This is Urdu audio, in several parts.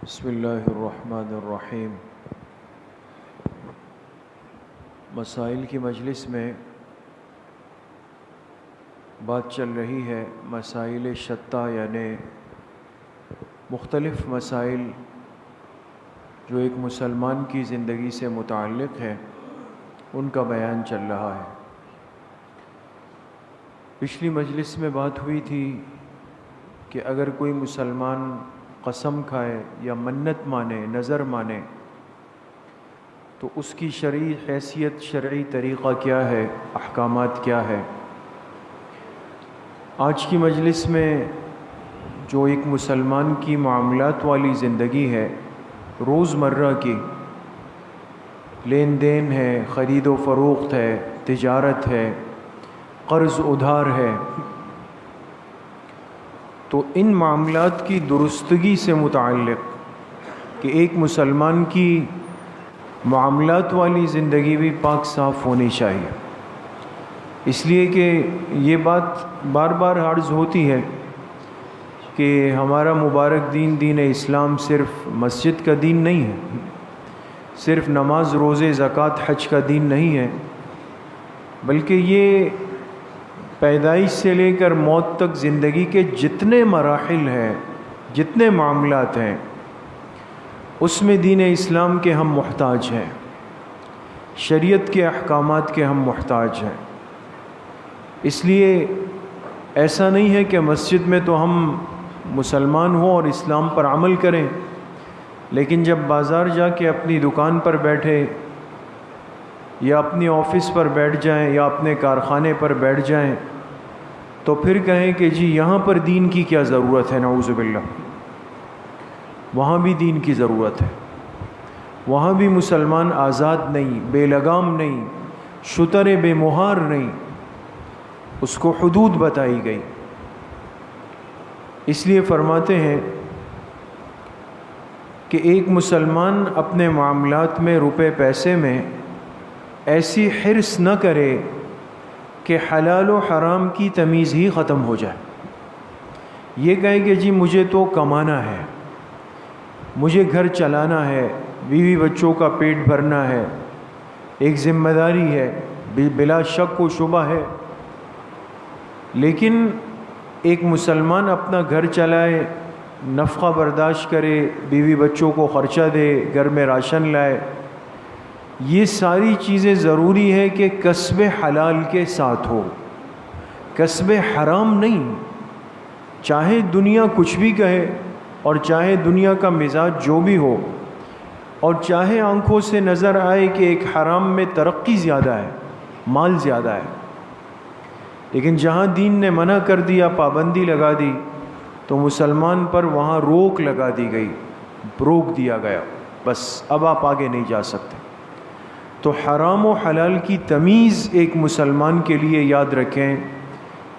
بسم اللہ الرحمن الرحیم۔ مسائل کی مجلس میں بات چل رہی ہے مسائل شتیٰ، یعنی مختلف مسائل جو ایک مسلمان کی زندگی سے متعلق ہے، ان کا بیان چل رہا ہے۔ پچھلی مجلس میں بات ہوئی تھی کہ اگر کوئی مسلمان قسم کھائے یا منت مانے، نظر مانے، تو اس کی شرعی حیثیت، شرعی طریقہ کیا ہے، احکامات کیا ہے۔ آج کی مجلس میں جو ایک مسلمان کی معاملات والی زندگی ہے، روزمرہ کی لین دین ہے، خرید و فروخت ہے، تجارت ہے، قرض ادھار ہے، تو ان معاملات کی درستگی سے متعلق کہ ایک مسلمان کی معاملات والی زندگی بھی پاک صاف ہونی چاہیے، اس لیے کہ یہ بات بار بار عرض ہوتی ہے کہ ہمارا مبارک دین، دین اسلام صرف مسجد کا دین نہیں ہے، صرف نماز، روزے، زکوٰۃ، حج کا دین نہیں ہے، بلکہ یہ پیدائش سے لے کر موت تک زندگی کے جتنے مراحل ہیں، جتنے معاملات ہیں، اس میں دین اسلام کے ہم محتاج ہیں، شریعت کے احکامات کے ہم محتاج ہیں۔ اس لیے ایسا نہیں ہے کہ مسجد میں تو ہم مسلمان ہوں اور اسلام پر عمل کریں، لیکن جب بازار جا کے اپنی دکان پر بیٹھے یا اپنی آفس پر بیٹھ جائیں یا اپنے کارخانے پر بیٹھ جائیں تو پھر کہیں کہ جی یہاں پر دین کی کیا ضرورت ہے، نعوذ باللہ۔ وہاں بھی دین کی ضرورت ہے، وہاں بھی مسلمان آزاد نہیں، بے لگام نہیں، شتر بے مہار نہیں، اس کو حدود بتائی گئی۔ اس لیے فرماتے ہیں کہ ایک مسلمان اپنے معاملات میں، روپے پیسے میں ایسی حرص نہ کرے کہ حلال و حرام کی تمیز ہی ختم ہو جائے۔ یہ کہے کہ جی مجھے تو کمانا ہے، مجھے گھر چلانا ہے، بیوی بچوں کا پیٹ بھرنا ہے، ایک ذمہ داری ہے، بلا شک و شبہ ہے، لیکن ایک مسلمان اپنا گھر چلائے، نفقہ برداشت کرے، بیوی بچوں کو خرچہ دے، گھر میں راشن لائے، یہ ساری چیزیں ضروری ہے کہ کسب حلال کے ساتھ ہو، کسب حرام نہیں۔ چاہے دنیا کچھ بھی کہے اور چاہے دنیا کا مزاج جو بھی ہو، اور چاہے آنکھوں سے نظر آئے کہ ایک حرام میں ترقی زیادہ ہے، مال زیادہ ہے، لیکن جہاں دین نے منع کر دیا، پابندی لگا دی، تو مسلمان پر وہاں روک لگا دی گئی، روک دیا گیا، بس اب آپ آگے نہیں جا سکتے۔ تو حرام و حلال کی تمیز ایک مسلمان کے لیے یاد رکھیں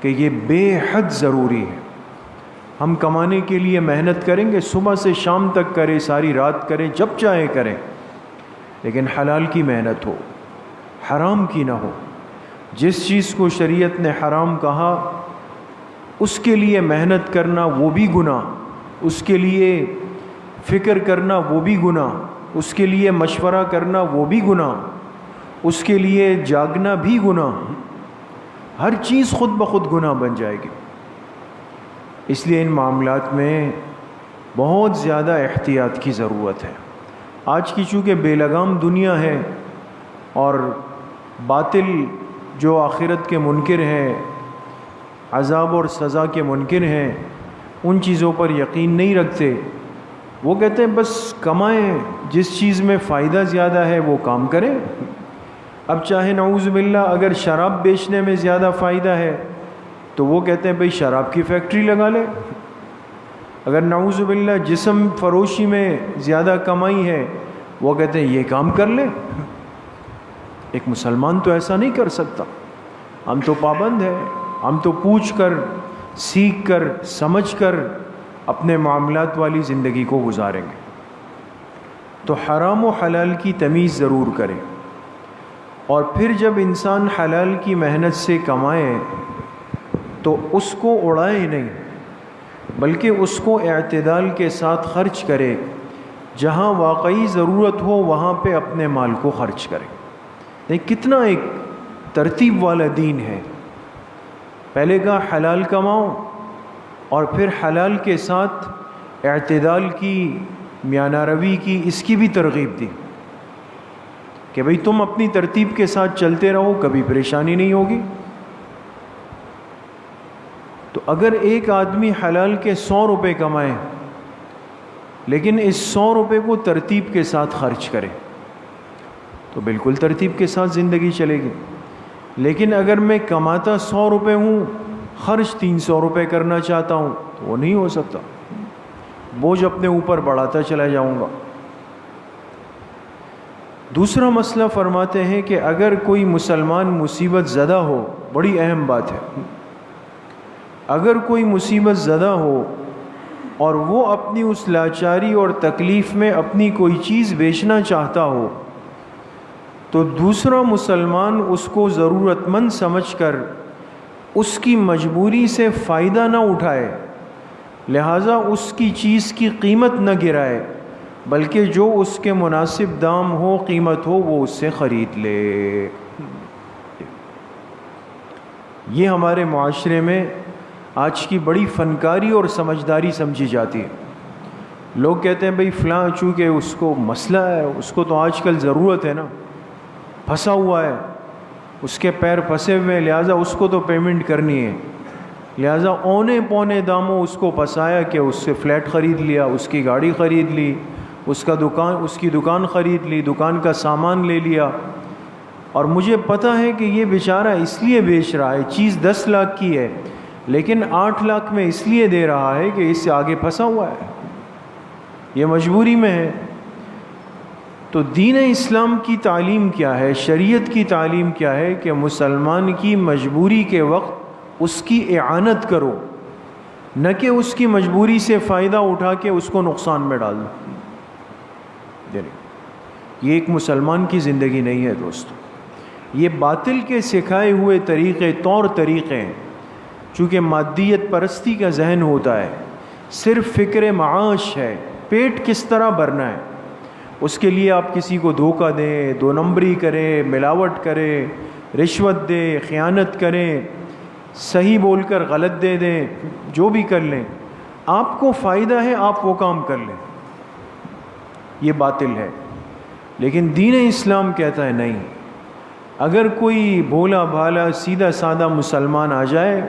کہ یہ بے حد ضروری ہے۔ ہم کمانے کے لیے محنت کریں گے، صبح سے شام تک کریں، ساری رات کریں، جب چاہے کریں، لیکن حلال کی محنت ہو، حرام کی نہ ہو۔ جس چیز کو شریعت نے حرام کہا اس کے لیے محنت کرنا وہ بھی گناہ، اس کے لیے فکر کرنا وہ بھی گناہ، اس کے لیے مشورہ کرنا وہ بھی گناہ، اس کے لیے جاگنا بھی گناہ، ہر چیز خود بخود گناہ بن جائے گی۔ اس لیے ان معاملات میں بہت زیادہ احتیاط کی ضرورت ہے۔ آج کی چونکہ بے لگام دنیا ہے اور باطل جو آخرت کے منکر ہیں، عذاب اور سزا کے منکر ہیں، ان چیزوں پر یقین نہیں رکھتے، وہ کہتے ہیں بس کمائیں، جس چیز میں فائدہ زیادہ ہے وہ کام کریں۔ اب چاہے نعوذ باللہ اگر شراب بیچنے میں زیادہ فائدہ ہے تو وہ کہتے ہیں بھئی شراب کی فیکٹری لگا لے، اگر نعوذ باللہ جسم فروشی میں زیادہ کمائی ہے وہ کہتے ہیں یہ کام کر لے۔ ایک مسلمان تو ایسا نہیں کر سکتا، ہم تو پابند ہیں، ہم تو پوچھ کر، سیکھ کر، سمجھ کر اپنے معاملات والی زندگی کو گزاریں گے۔ تو حرام و حلال کی تمیز ضرور کریں، اور پھر جب انسان حلال کی محنت سے کمائے تو اس کو اڑائے نہیں، بلکہ اس کو اعتدال کے ساتھ خرچ کرے، جہاں واقعی ضرورت ہو وہاں پہ اپنے مال کو خرچ کریں. دیکھ کتنا ایک ترتیب والا دین ہے. پہلے کا حلال کماؤ اور پھر حلال کے ساتھ اعتدال کی، میانہ روی کی، اس کی بھی ترغیب دی کہ بھئی تم اپنی ترتیب کے ساتھ چلتے رہو، کبھی پریشانی نہیں ہوگی. تو اگر ایک آدمی حلال کے 100 روپے کمائے لیکن اس 100 روپے کو ترتیب کے ساتھ خرچ کرے تو بالکل ترتیب کے ساتھ زندگی چلے گی. لیکن اگر میں کماتا 100 روپے ہوں، خرچ 300 روپے کرنا چاہتا ہوں تو وہ نہیں ہو سکتا، بوجھ اپنے اوپر بڑھاتا چلا جاؤں گا. دوسرا مسئلہ فرماتے ہیں کہ اگر کوئی مسلمان مصیبت زدہ ہو، بڑی اہم بات ہے، اگر کوئی مصیبت زدہ ہو اور وہ اپنی اس لاچاری اور تکلیف میں اپنی کوئی چیز بیچنا چاہتا ہو تو دوسرا مسلمان اس کو ضرورت مند سمجھ کر اس کی مجبوری سے فائدہ نہ اٹھائے، لہٰذا اس کی چیز کی قیمت نہ گرائے، بلکہ جو اس کے مناسب دام ہو، قیمت ہو، وہ اس سے خرید لے. یہ ہمارے معاشرے میں آج کی بڑی فنکاری اور سمجھداری سمجھی جاتی ہے. لوگ کہتے ہیں بھئی فلاں چونکہ اس کو مسئلہ ہے، اس کو تو آج کل ضرورت ہے نا، پھنسا ہوا ہے، اس کے پیر پھنسے ہوئے ہیں، لہٰذا اس کو تو پیمنٹ کرنی ہے، لہٰذا اونے پونے داموں اس کو پھنسایا کہ اس سے فلیٹ خرید لیا، اس کی گاڑی خرید لی، اس کی دکان خرید لی، دکان کا سامان لے لیا. اور مجھے پتہ ہے کہ یہ بیچارہ اس لیے بیچ رہا ہے، چیز 10 لاکھ کی ہے لیکن 8 لاکھ میں اس لیے دے رہا ہے کہ اس سے آگے پھنسا ہوا ہے، یہ مجبوری میں ہے. تو دین اسلام کی تعلیم کیا ہے، شریعت کی تعلیم کیا ہے کہ مسلمان کی مجبوری کے وقت اس کی اعانت کرو، نہ کہ اس کی مجبوری سے فائدہ اٹھا کے اس کو نقصان میں ڈال دو. یہ ایک مسلمان کی زندگی نہیں ہے دوستو. یہ باطل کے سکھائے ہوئے طریقے، طور طریقے ہیں. چونکہ مادیت پرستی کا ذہن ہوتا ہے، صرف فکر معاش ہے، پیٹ کس طرح بھرنا ہے، اس کے لیے آپ کسی کو دھوکہ دیں، 2 نمبری کریں، ملاوٹ کریں، رشوت دیں، خیانت کریں، صحیح بول کر غلط دے دیں، جو بھی کر لیں، آپ کو فائدہ ہے آپ وہ کام کر لیں. یہ باطل ہے. لیکن دین اسلام کہتا ہے نہیں، اگر کوئی بھولا بھالا سیدھا سادہ مسلمان آ جائے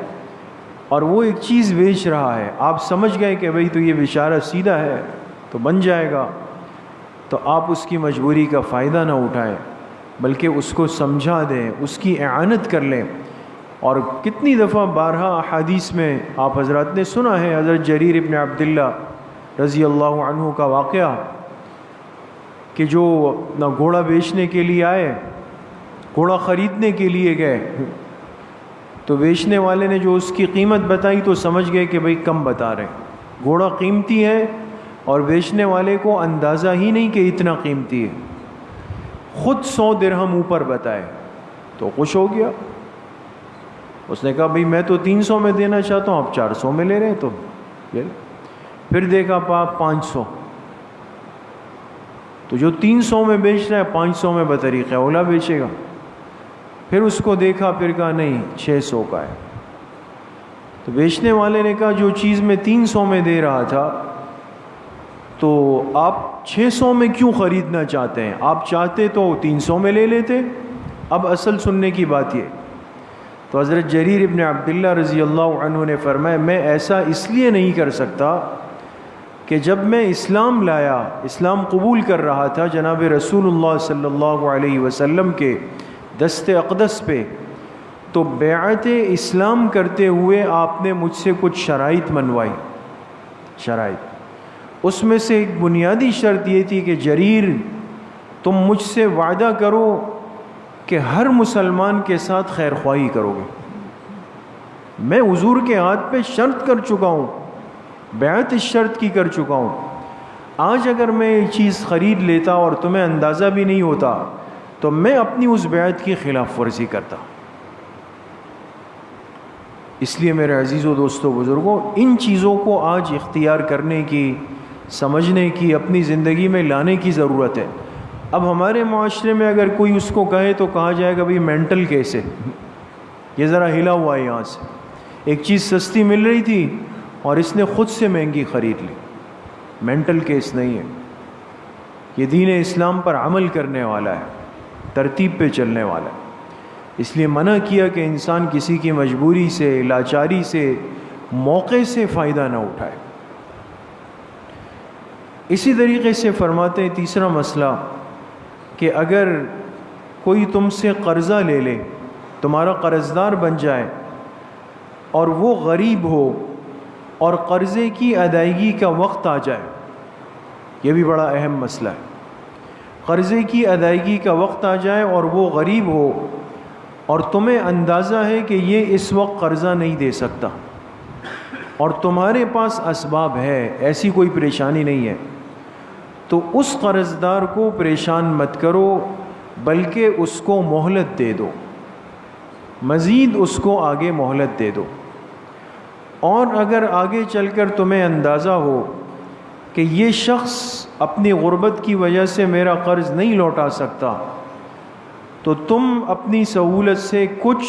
اور وہ ایک چیز بیچ رہا ہے، آپ سمجھ گئے کہ بھئی تو یہ بیچارہ سیدھا ہے تو بن جائے گا، تو آپ اس کی مجبوری کا فائدہ نہ اٹھائیں بلکہ اس کو سمجھا دیں، اس کی اعانت کر لیں. اور کتنی دفعہ بارہا احادیث میں آپ حضرات نے سنا ہے حضرت جریر ابن عبداللہ رضی اللہ عنہ کا واقعہ کہ جو اپنا گھوڑا بیچنے کے لیے آئے، گھوڑا خریدنے کے لیے گئے تو بیچنے والے نے جو اس کی قیمت بتائی تو سمجھ گئے کہ بھئی کم بتا رہے ہیں، گھوڑا قیمتی ہے اور بیچنے والے کو اندازہ ہی نہیں کہ اتنا قیمتی ہے. خود 100 درہم اوپر بتائے تو خوش ہو گیا. اس نے کہا بھئی میں تو 300 میں دینا چاہتا ہوں، آپ 400 میں لے رہے ہیں تو لے لیں. پھر دیکھا 500، تو جو 300 میں بیچ رہا ہے 500 میں بطریقہ اولا بیچے گا. پھر اس کو دیکھا، پھر کہا نہیں 600 کا ہے. تو بیچنے والے نے کہا جو چیز میں 300 میں دے رہا تھا تو آپ 600 میں کیوں خریدنا چاہتے ہیں؟ آپ چاہتے تو 300 میں لے لیتے. اب اصل سننے کی بات یہ، تو حضرت جریر ابن عبداللہ رضی اللہ عنہ نے فرمایا میں ایسا اس لیے نہیں کر سکتا کہ جب میں اسلام لایا، اسلام قبول کر رہا تھا جناب رسول اللہ صلی اللہ علیہ وسلم کے دست اقدس پہ، تو بیعت اسلام کرتے ہوئے آپ نے مجھ سے کچھ شرائط منوائی. شرائط، اس میں سے ایک بنیادی شرط یہ تھی کہ جریر تم مجھ سے وعدہ کرو کہ ہر مسلمان کے ساتھ خیر خواہی کرو گے. میں حضور کے ہاتھ پہ شرط کر چکا ہوں، بیعت اس شرط کی کر چکا ہوں. آج اگر میں یہ چیز خرید لیتا اور تمہیں اندازہ بھی نہیں ہوتا تو میں اپنی اس بیعت کی خلاف ورزی کرتا. اس لیے میرے عزیز و دوستو بزرگوں، ان چیزوں کو آج اختیار کرنے کی سمجھنے کی، اپنی زندگی میں لانے کی ضرورت ہے۔ اب ہمارے معاشرے میں اگر کوئی اس کو کہے تو کہا جائے گا بھئی مینٹل کیس ہے، یہ ذرا ہلا ہوا ہے یہاں سے، ایک چیز سستی مل رہی تھی اور اس نے خود سے مہنگی خرید لی۔ مینٹل کیس نہیں ہے، یہ دین اسلام پر عمل کرنے والا ہے، ترتیب پہ چلنے والا ہے۔ اس لیے منع کیا کہ انسان کسی کی مجبوری سے، لاچاری سے، موقع سے فائدہ نہ اٹھائے۔ اسی طریقے سے فرماتے ہیں تیسرا مسئلہ کہ اگر کوئی تم سے قرضہ لے لے، تمہارا قرض دار بن جائے اور وہ غریب ہو اور قرضے کی ادائیگی کا وقت آ جائے، یہ بھی بڑا اہم مسئلہ ہے۔ قرضے کی ادائیگی کا وقت آ جائے اور وہ غریب ہو اور تمہیں اندازہ ہے کہ یہ اس وقت قرضہ نہیں دے سکتا اور تمہارے پاس اسباب ہے، ایسی کوئی پریشانی نہیں ہے، تو اس قرض دار کو پریشان مت کرو، بلکہ اس کو مہلت دے دو، مزید اس کو آگے مہلت دے دو۔ اور اگر آگے چل کر تمہیں اندازہ ہو کہ یہ شخص اپنی غربت کی وجہ سے میرا قرض نہیں لوٹا سکتا، تو تم اپنی سہولت سے کچھ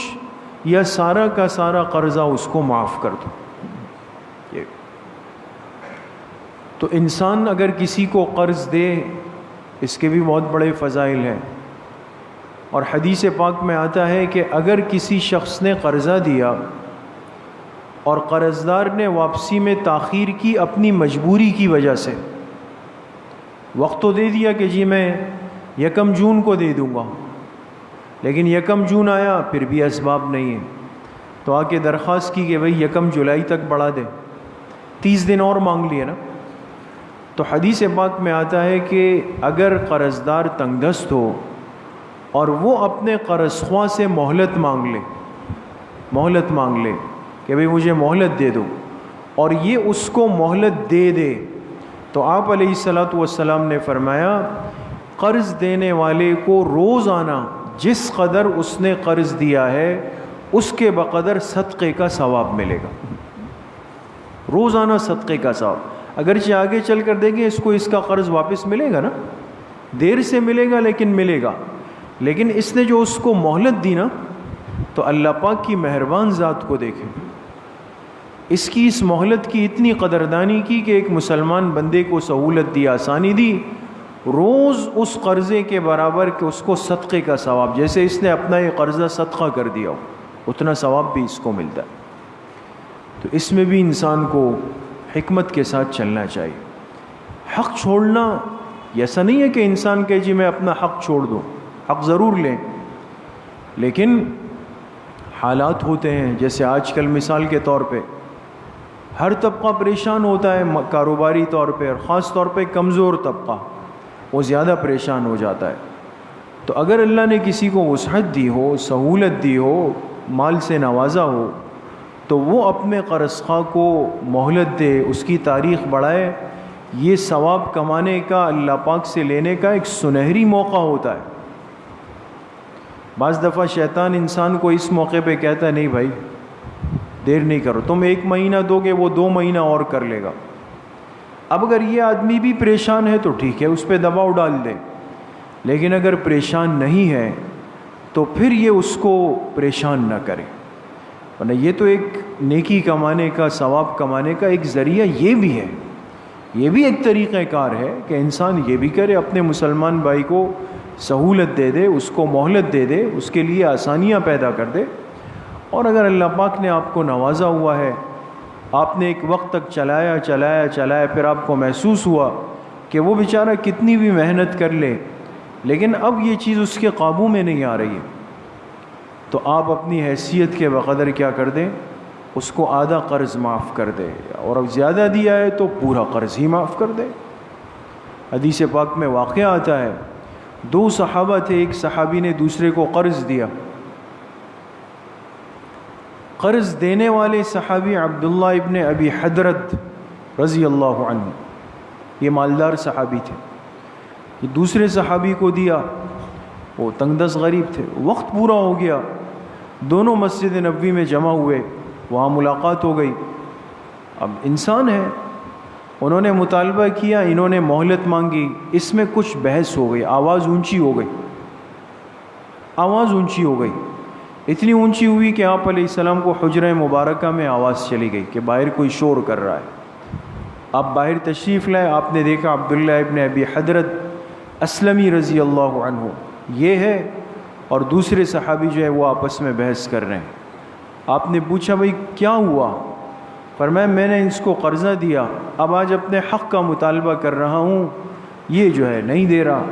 یا سارا کا سارا قرضہ اس کو معاف کر دو۔ تو انسان اگر کسی کو قرض دے، اس کے بھی بہت بڑے فضائل ہیں، اور حدیث پاک میں آتا ہے کہ اگر کسی شخص نے قرضہ دیا اور قرض دار نے واپسی میں تاخیر کی اپنی مجبوری کی وجہ سے، وقت تو دے دیا کہ جی میں 1 جون کو دے دوں گا، لیکن 1 جون آیا پھر بھی اسباب نہیں ہیں، تو آ کے درخواست کی کہ بھئی 1 جولائی تک بڑھا دے، 30 دن اور مانگ لیے نا۔ تو حدیث پاک میں آتا ہے کہ اگر قرض دار تنگ دست ہو اور وہ اپنے قرض خواہ سے مہلت مانگ لے کہ بھئی مجھے مہلت دے دو، اور یہ اس کو مہلت دے دے، تو آپ علیہ الصلوۃ والسلام نے فرمایا قرض دینے والے کو روزانہ جس قدر اس نے قرض دیا ہے اس کے بقدر صدقے کا ثواب ملے گا، روزانہ صدقے کا ثواب۔ اگرچہ آگے چل کر دیکھیں اس کو اس کا قرض واپس ملے گا نا، دیر سے ملے گا لیکن ملے گا، لیکن اس نے جو اس کو مہلت دی نا، تو اللہ پاک کی مہربان ذات کو دیکھیں، اس کی اس مہلت کی اتنی قدردانی کی کہ ایک مسلمان بندے کو سہولت دی، آسانی دی، روز اس قرضے کے برابر کہ اس کو صدقے کا ثواب، جیسے اس نے اپنا یہ قرضہ صدقہ کر دیا ہو اتنا ثواب بھی اس کو ملتا ہے۔ تو اس میں بھی انسان کو حکمت کے ساتھ چلنا چاہیے۔ حق چھوڑنا ایسا نہیں ہے کہ انسان کہ جی میں اپنا حق چھوڑ دوں، حق ضرور لیں، لیکن حالات ہوتے ہیں، جیسے آج کل مثال کے طور پہ ہر طبقہ پریشان ہوتا ہے کاروباری طور پہ، اور خاص طور پہ کمزور طبقہ وہ زیادہ پریشان ہو جاتا ہے۔ تو اگر اللہ نے کسی کو وسعت دی ہو، سہولت دی ہو، مال سے نوازا ہو، تو وہ اپنے قرض خواہ کو مہلت دے، اس کی تاریخ بڑھائے، یہ ثواب کمانے کا، اللہ پاک سے لینے کا ایک سنہری موقع ہوتا ہے۔ بعض دفعہ شیطان انسان کو اس موقع پہ کہتا ہے نہیں بھائی دیر نہیں کرو، تم 1 مہینہ دو گے وہ 2 مہینہ اور کر لے گا۔ اب اگر یہ آدمی بھی پریشان ہے تو ٹھیک ہے، اس پہ دباؤ ڈال دے، لیکن اگر پریشان نہیں ہے تو پھر یہ اس کو پریشان نہ کرے، ورنہ یہ تو ایک نیکی کمانے کا، ثواب کمانے کا ایک ذریعہ یہ بھی ہے، یہ بھی ایک طریقہ کار ہے کہ انسان یہ بھی کرے، اپنے مسلمان بھائی کو سہولت دے دے، اس کو مہلت دے دے، اس کے لیے آسانیاں پیدا کر دے۔ اور اگر اللہ پاک نے آپ کو نوازا ہوا ہے، آپ نے ایک وقت تک چلایا، پھر آپ کو محسوس ہوا کہ وہ بیچارہ کتنی بھی محنت کر لے لیکن اب یہ چیز اس کے قابو میں نہیں آ رہی ہے، تو آپ اپنی حیثیت کے بقدر کیا کر دیں، اس کو آدھا قرض معاف کر دے، اور اب زیادہ دیا ہے تو پورا قرض ہی معاف کر دے۔ حدیث پاک میں واقعہ آتا ہے، 2 صحابہ تھے، ایک صحابی نے دوسرے کو قرض دیا، قرض دینے والے صحابی عبداللہ ابن ابی حدرد رضی اللہ عنہ، یہ مالدار صحابی تھے، یہ دوسرے صحابی کو دیا، وہ تنگ دست غریب تھے، وقت پورا ہو گیا، دونوں مسجد نبوی میں جمع ہوئے، وہاں ملاقات ہو گئی، اب انسان ہے انہوں نے مطالبہ کیا، انہوں نے مہلت مانگی، اس میں کچھ بحث ہو گئی، آواز اونچی ہو گئی، آواز اونچی ہو گئی، اتنی اونچی ہوئی کہ آپ علیہ السلام کو حجرہ مبارکہ میں آواز چلی گئی کہ باہر کوئی شور کر رہا ہے۔ آپ باہر تشریف لائے، آپ نے دیکھا عبداللہ ابن ابی حضرت اسلمی رضی اللہ عنہ یہ ہے، اور دوسرے صحابی جو ہے وہ آپس میں بحث کر رہے ہیں۔ آپ نے پوچھا بھائی کیا ہوا؟ فرمایا میں نے اس کو قرضہ دیا، اب آج اپنے حق کا مطالبہ کر رہا ہوں، یہ جو ہے نہیں دے رہا۔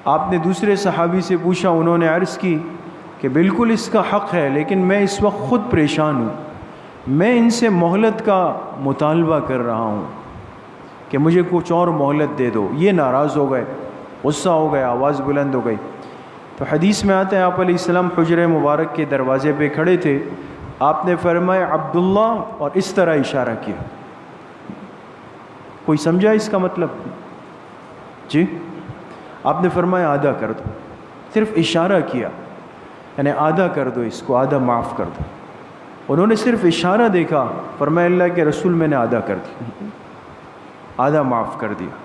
آپ نے دوسرے صحابی سے پوچھا، انہوں نے عرض کی کہ بالکل اس کا حق ہے، لیکن میں اس وقت خود پریشان ہوں، میں ان سے مہلت کا مطالبہ کر رہا ہوں کہ مجھے کچھ اور مہلت دے دو۔ یہ ناراض ہو گئے، غصہ ہو گئے، آواز بلند ہو گئی۔ تو حدیث میں آتا ہے آپ علیہ السلام حجرہ مبارک کے دروازے پہ کھڑے تھے، آپ نے فرمایا عبداللہ، اور اس طرح اشارہ کیا۔ کوئی سمجھا اس کا مطلب؟ جی، آپ نے فرمایا آدھا کر دو، صرف اشارہ کیا، یعنی آدھا کر دو، اس کو آدھا معاف کر دو۔ انہوں نے صرف اشارہ دیکھا، فرمایا اللہ کے رسول میں نے آدھا کر دیا، آدھا معاف کر دیا۔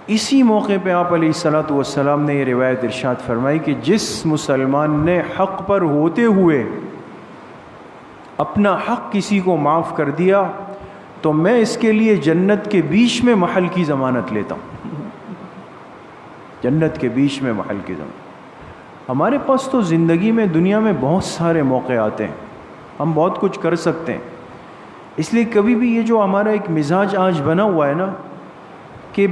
اسی موقع پہ آپ علیہ الصلاۃ والسلام نے یہ روایت ارشاد فرمائی کہ جس مسلمان نے حق پر ہوتے ہوئے اپنا حق کسی کو معاف کر دیا تو میں اس کے لیے جنت کے بیچ میں محل کی ضمانت لیتا ہوں، جنت کے بیچ میں محل کی ضمانت۔ ہمارے پاس تو زندگی میں دنیا میں بہت سارے موقع آتے ہیں، ہم بہت کچھ کر سکتے ہیں، اس لیے کبھی بھی یہ جو ہمارا ایک مزاج آج بنا ہوا ہے نا کہ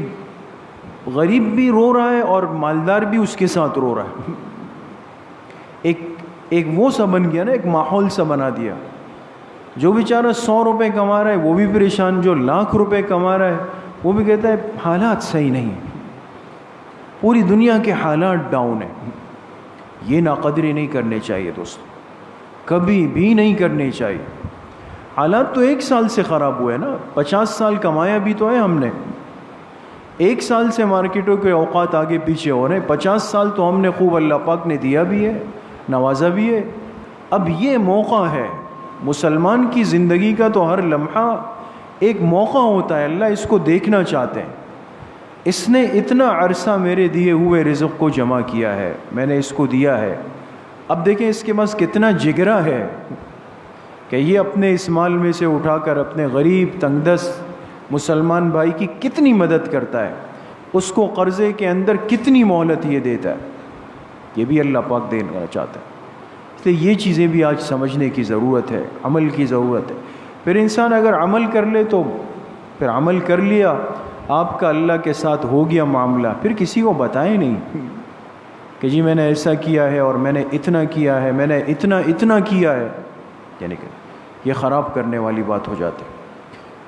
غریب بھی رو رہا ہے اور مالدار بھی اس کے ساتھ رو رہا ہے، ایک وہ سا بن گیا نا، ایک ماحول سا بنا دیا۔ جو بیچارہ 100 روپے کما رہا ہے وہ بھی پریشان، جو لاکھ روپے کما رہا ہے وہ بھی کہتا ہے حالات صحیح نہیں، پوری دنیا کے حالات ڈاؤن ہیں۔ یہ ناقدری نہیں کرنے چاہیے دوستو، کبھی بھی نہیں کرنی چاہیے۔ حالات تو 1 سال سے خراب ہوئے نا، 50 سال کمایا بھی تو ہے ہم نے، 1 سال سے مارکیٹوں کے اوقات آگے پیچھے ہو رہے ہیں، 50 سال تو ہم نے خوب اللہ پاک نے دیا بھی ہے، نوازا بھی ہے۔ اب یہ موقع ہے، مسلمان کی زندگی کا تو ہر لمحہ ایک موقع ہوتا ہے، اللہ اس کو دیکھنا چاہتے ہیں۔ اس نے اتنا عرصہ میرے دیے ہوئے رزق کو جمع کیا ہے، میں نے اس کو دیا ہے، اب دیکھیں اس کے پاس کتنا جگرا ہے کہ یہ اپنے اس مال میں سے اٹھا کر اپنے غریب تنگ دست مسلمان بھائی کی کتنی مدد کرتا ہے، اس کو قرضے کے اندر کتنی مہلت یہ دیتا ہے، یہ بھی اللہ پاک دینا چاہتا ہے۔ اس لیے یہ چیزیں بھی آج سمجھنے کی ضرورت ہے، عمل کی ضرورت ہے۔ پھر انسان اگر عمل کر لے تو پھر عمل کر لیا، آپ کا اللہ کے ساتھ ہو گیا معاملہ، پھر کسی کو بتائیں نہیں کہ جی میں نے ایسا کیا ہے اور میں نے اتنا کیا ہے، میں نے اتنا کیا ہے، یعنی کہ یہ خراب کرنے والی بات ہو جاتی ہے۔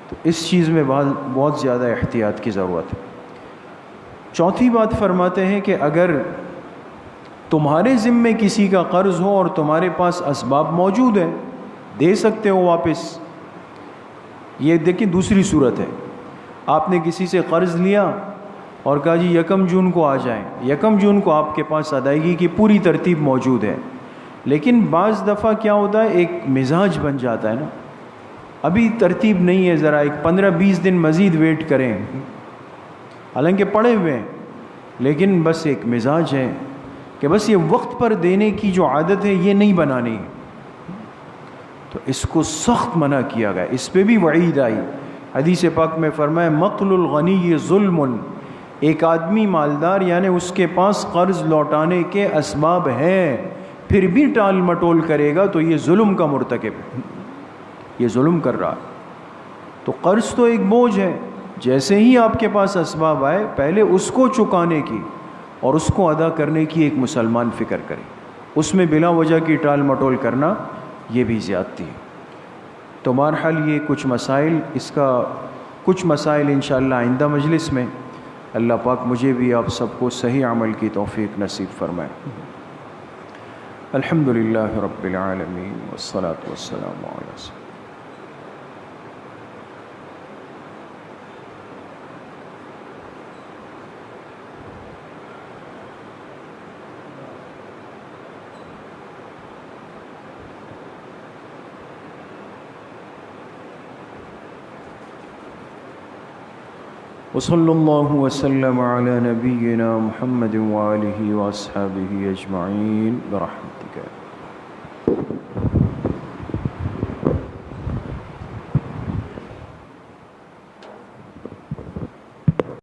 تو اس چیز میں بہت زیادہ احتیاط کی ضرورت ہے۔ چوتھی بات فرماتے ہیں کہ اگر تمہارے ذمے کسی کا قرض ہو اور تمہارے پاس اسباب موجود ہیں، دے سکتے ہو واپس۔ یہ دیکھیں دوسری صورت ہے، آپ نے کسی سے قرض لیا اور کہا جی 1 جون کو آ جائیں، 1 جون کو آپ کے پاس ادائیگی کی پوری ترتیب موجود ہے، لیکن بعض دفعہ کیا ہوتا ہے ایک مزاج بن جاتا ہے نا، ابھی ترتیب نہیں ہے، ذرا ایک 15-20 دن مزید ویٹ کریں، حالانکہ پڑے ہوئے ہیں، لیکن بس ایک مزاج ہے کہ بس یہ وقت پر دینے کی جو عادت ہے یہ نہیں بنانی ہے، تو اس کو سخت منع کیا گیا، اس پہ بھی وعید آئی۔ حدیث پاک میں فرمایا مقل الغنی ظلم، ایک آدمی مالدار یعنی اس کے پاس قرض لوٹانے کے اسباب ہیں پھر بھی ٹال مٹول کرے گا تو یہ ظلم کا مرتکب ہے، یہ ظلم کر رہا ہے۔ تو قرض تو ایک بوجھ ہے، جیسے ہی آپ کے پاس اسباب آئے پہلے اس کو چکانے کی اور اس کو ادا کرنے کی ایک مسلمان فکر کرے، اس میں بلا وجہ کی ٹال مٹول کرنا یہ بھی زیادتی ہے۔ تو بہرحال یہ کچھ مسائل، اس کا کچھ مسائل انشاءاللہ آئندہ مجلس میں اللہ پاک مجھے بھی آپ سب کو صحیح عمل کی توفیق نصیب فرمائے۔ الحمدللہ رب العالمین والصلاة والسلام علی سیدنا وصلی اللہ وسلم علی نبینا محمد وآلہ واصحابہ اجمعین برحمتک.